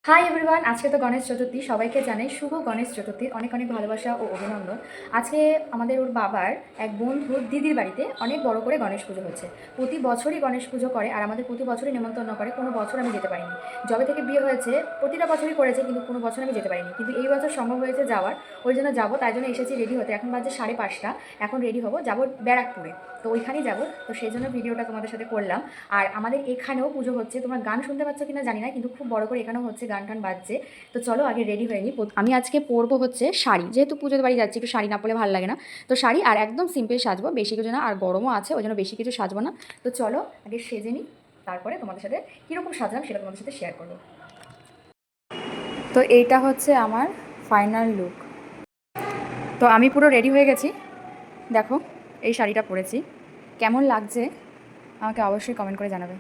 Hi everyone, আজকে তো গণেশ চতুর্থী। সবাইকে জানাই শুভ গণেশ চতুর্থীর অনেক অনেক ভালোবাসা ও অভিনন্দন। আজকে আমাদের ওর বাবার এক বন্ধুর দিদির বাড়িতে অনেক বড় করে গণেশ পুজো হচ্ছে। প্রতি বছরই গণেশ পুজো করে আর আমাদের প্রতি বছরই নেমন্তন্ন করে। কোনো বছর আমি যেতে পারিনি। যবে থেকে বিয়ে হয়েছে প্রতিটা বছরই করেছে, কিন্তু কোনো বছর আমি যেতে পারিনি। কিন্তু এই বছর সম্ভব হয়েছে যাওয়ার, ওই জন্য যাবো, তাই জন্য এসেছি রেডি হতে। এখন বাজে 5:30, এখন রেডি হবো, যাবো ব্যারাকপুরে। তো ওইখানেই যাবো, তো সেই জন্য ভিডিওটা তোমাদের সাথে করলাম। আর আমাদের এখানেও পুজো হচ্ছে, তোমরা গান শুনতে পাচ্ছ কিনা জানি না, কিন্তু খুব বড় করে এখানেও হচ্ছে, গান টান বাজছে। তো চলো আগে রেডি হয়ে নিই। আমি আজকে পরবো হচ্ছে শাড়ি, যেহেতু পুজোর বাড়ি যাচ্ছি, একটু শাড়ি না পরলে ভালো লাগে না। তো শাড়ি আর একদম সিম্পল সাজবো, বেশি কিছু না, আর গরমও আছে ওই জন্য বেশি কিছু সাজবো না। তো চলো আগে সেজে নিই, তারপরে তোমাদের সাথে কীরকম সাজলাম সেটা তোমাদের সাথে শেয়ার করবো। তো এইটা হচ্ছে আমার ফাইনাল লুক। তো আমি পুরো রেডি হয়ে গেছি, দেখো এই শাড়িটা পরেছি, কেমন লাগছে আমাকে অবশ্যই কমেন্ট করে জানাবে।